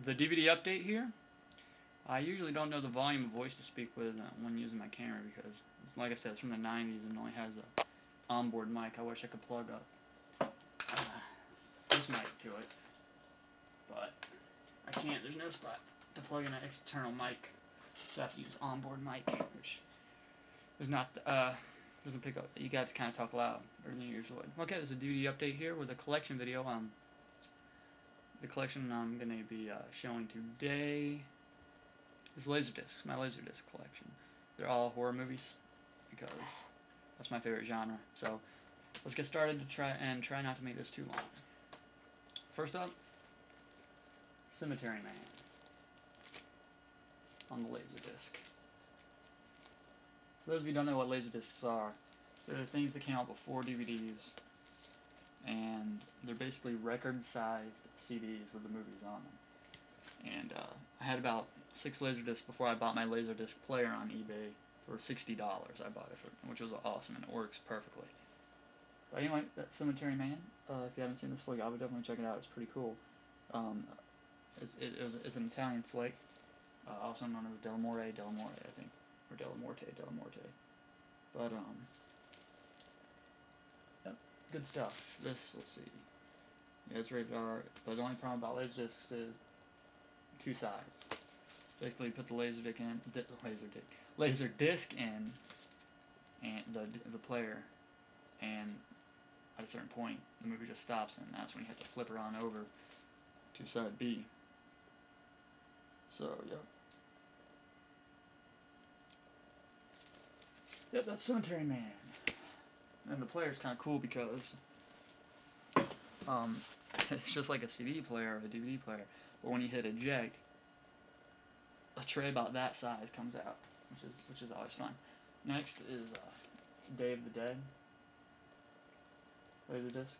the DVD update here. I usually don't know the volume of voice to speak with when using my camera because, it's, like I said, it's from the 90s and only has a onboard mic. I wish I could plug up this mic to it, but I can't. There's no spot to plug in an external mic, so I have to use onboard mic, which is not doesn't pick up. You got to kind of talk loud, or than you usually would. Okay, there's a DVD update here with a collection video. The collection I'm going to be showing today is Laserdiscs, my Laserdisc collection. They're all horror movies because that's my favorite genre. So let's get started to try not to make this too long. First up, Cemetery Man on the Laserdisc. For those of you who don't know what Laserdiscs are, they're things that came out before DVDs, and they're basically record-sized CDs with the movies on them. And I had about 6 Laserdiscs before I bought my Laserdisc player on eBay for $60. I bought it for, which was awesome, and it works perfectly. But anyway, that Cemetery Man, if you haven't seen this flick, I would definitely check it out. It's pretty cool. It's an Italian flick, also known as Del Morte, I think, or Della Morte. But yep, good stuff. This, let's see, yeah, it's rated R. But the only problem about Laserdiscs is 2 sides. Basically, you put the Laserdisc in, and the player, and at a certain point, the movie just stops, and that's when you have to flip her on over to side B. So, yeah. Yep, that's Cemetery Man. And the player's kind of cool because it's just like a CD player or a DVD player, but when you hit eject, a tray about that size comes out, which is always fun. Next is Day of the Dead Laserdisc.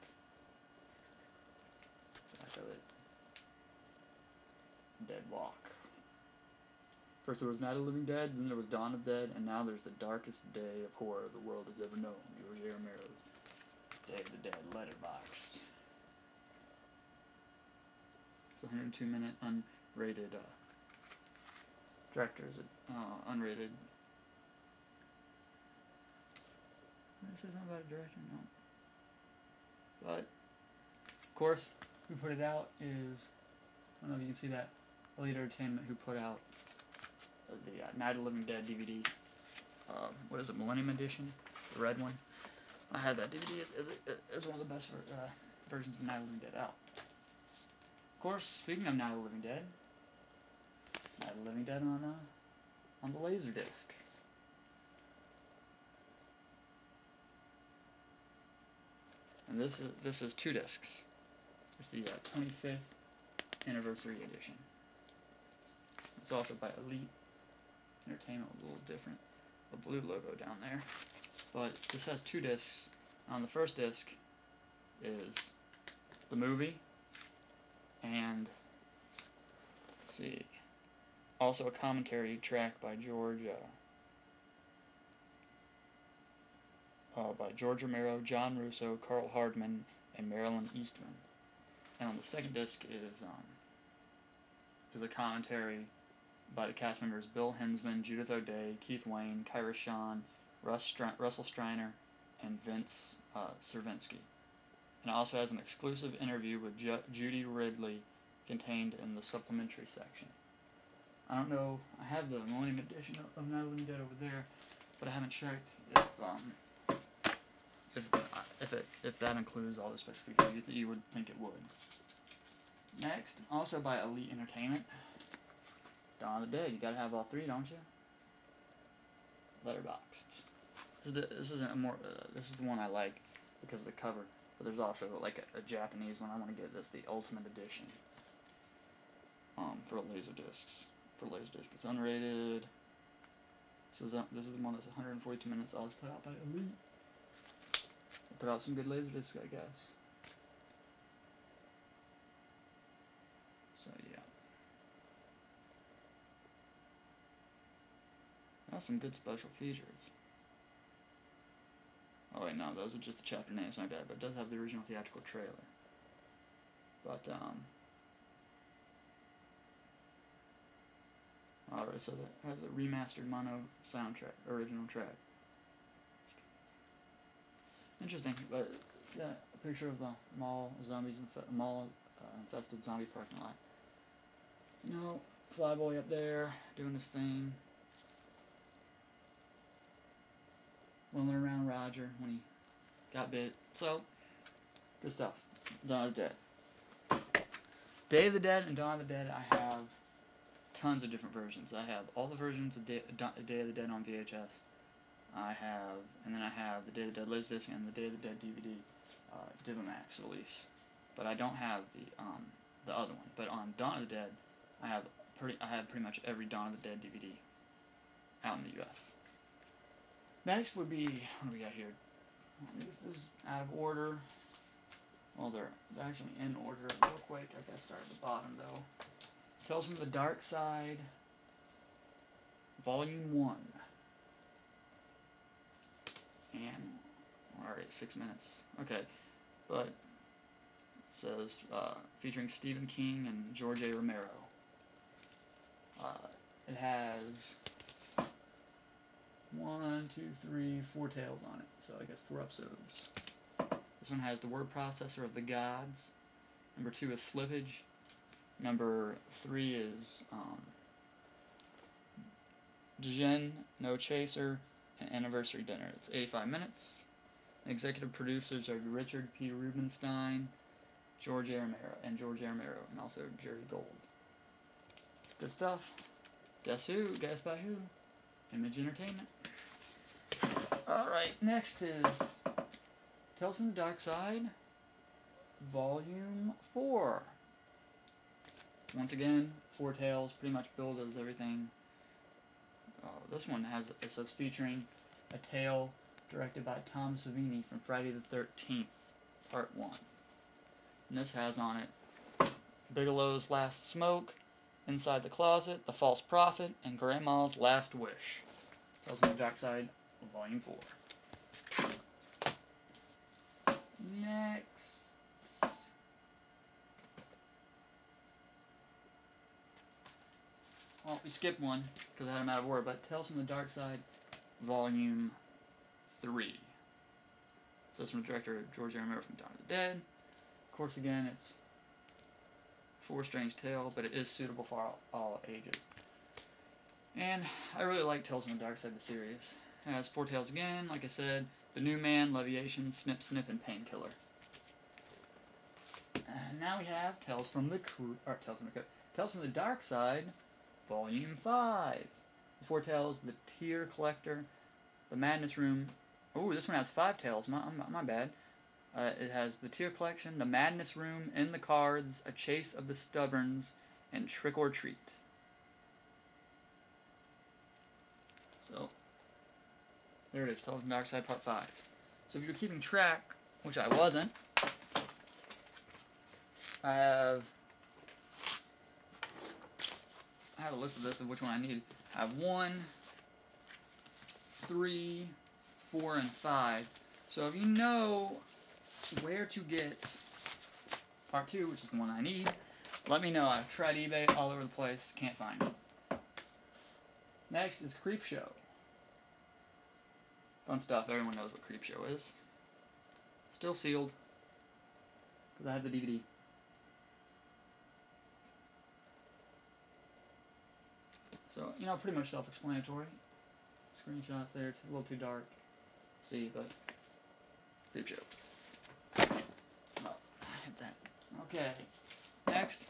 Back of it. Dead Walk. First there was Night of the Living Dead, then there was Dawn of the Dead, and now there's the darkest day of horror the world has ever known. George A. Romero's Day of the Dead letterboxed. It's a 102-minute unrated director's unrated. Did I say something about a director? No. But of course, who put it out is, I don't know if you can see that, Elite Entertainment, who put out the Night of the Living Dead DVD. What is it, Millennium Edition? The red one. I had that DVD. It's one of the best versions of Night of the Living Dead out. Of course, speaking of Night of the Living Dead, Night of the Living Dead on the Laserdisc. And this is 2 discs. It's the 25th anniversary edition. It's also by Elite Entertainment, a little different, a blue logo down there. But this has 2 discs. On the first disc is the movie, and let's see, also a commentary track by George Romero, John Russo, Carl Hardman, and Marilyn Eastman. And on the second disc is a commentary by the cast members Bill Hensman, Judith O'Dea, Keith Wayne, Kyra Shawn, Russell Streiner, and Vince Cervinsky. And it also has an exclusive interview with Judy Ridley contained in the supplementary section. I don't know, I have the Millennium Edition of Night of the Living Dead over there, but I haven't checked if that includes all the special features. You would think it would. Next, also by Elite Entertainment, Dawn of the Dead. You gotta have all 3, don't you? Letterboxed. This is the one I like because of the cover. But there's also like a Japanese one. I want to get this, the Ultimate Edition. For Laserdiscs. It's unrated. This is the one that's 142 minutes. All put out by Elite. They put out some good Laserdiscs, I guess. So yeah. That's some good special features. Oh wait, no, those are just the chapter names, my bad, but it does have the original theatrical trailer. But, artist of it. It has a remastered mono soundtrack, original track. Interesting, but yeah, a picture of the infested zombie parking lot. You know, Flyboy up there doing his thing. Rolling around Roger when he got bit. So, good stuff. Dawn of the Dead. Day of the Dead and Dawn of the Dead, I have tons of different versions. I have all the versions of Day of the Dead on VHS. And then I have the Day of the Dead Laserdisc and the Day of the Dead DVD, Divimax release. But I don't have the other one. But on Dawn of the Dead, I have pretty much every Dawn of the Dead DVD out in the U.S. Next would be, what do we got here? This is out of order. Well, they're actually in order real quick. I gotta start at the bottom though. Tales from the Dark Side, Volume 1. And we're already at 6 minutes. Okay, but it says featuring Stephen King and George A. Romero. It has 1, 2, 3, 4 tales on it, so I guess 4 episodes. This one has The Word Processor of the Gods. Number 2 is Slippage. Number 3 is Djinn, No Chaser, and Anniversary Dinner. It's 85 minutes. The executive producers are Richard P. Rubenstein, George A. Romero, and also Jerry Gold. Good stuff. Guess who? Guess by who? Image Entertainment. Alright, next is Tales from the Dark Side, Volume 4. Once again, 4 tales, pretty much billed as everything. This one it says featuring a tale directed by Tom Savini from Friday the 13th, Part 1. And this has on it Bigelow's Last Smoke, Inside the Closet, The False Prophet, and Grandma's Last Wish. Tales from the Dark Side, Volume 4. Next. Well, we skipped one because I had them out of order, but Tales from the Dark Side, Volume 3. So it's from the director George A. Romero from Dawn of the Dead. Of course, again, it's 4 strange tale, but it is suitable for all ages. And I really like Tales from the Dark Side, the series. It has 4 tales again, like I said. The New Man, Leviation, Snip Snip, and Painkiller. And now we have Tales from the Dark Side, Volume 5. The 4 tales: The Tear Collector, The Madness Room. Oh, this one has 5 tales. My bad. It has The Tear Collection, The Madness Room, In the Cards, A Chase of the Stubborns, and Trick or Treat. So, there it is, Tales from the Dark Side Part 5. So if you're keeping track, which I wasn't, I have a list of this of which one I need. I have 1, 3, 4, and 5. So if you know where to get Part 2, which is the one I need, let me know. I've tried eBay all over the place, can't find it. Next is Creepshow. Fun stuff, everyone knows what Creepshow is. Still sealed, because I have the DVD. So, you know, pretty much self-explanatory. Screenshots there, it's a little too dark to see, but Creepshow. Oh, I hit that. Okay, next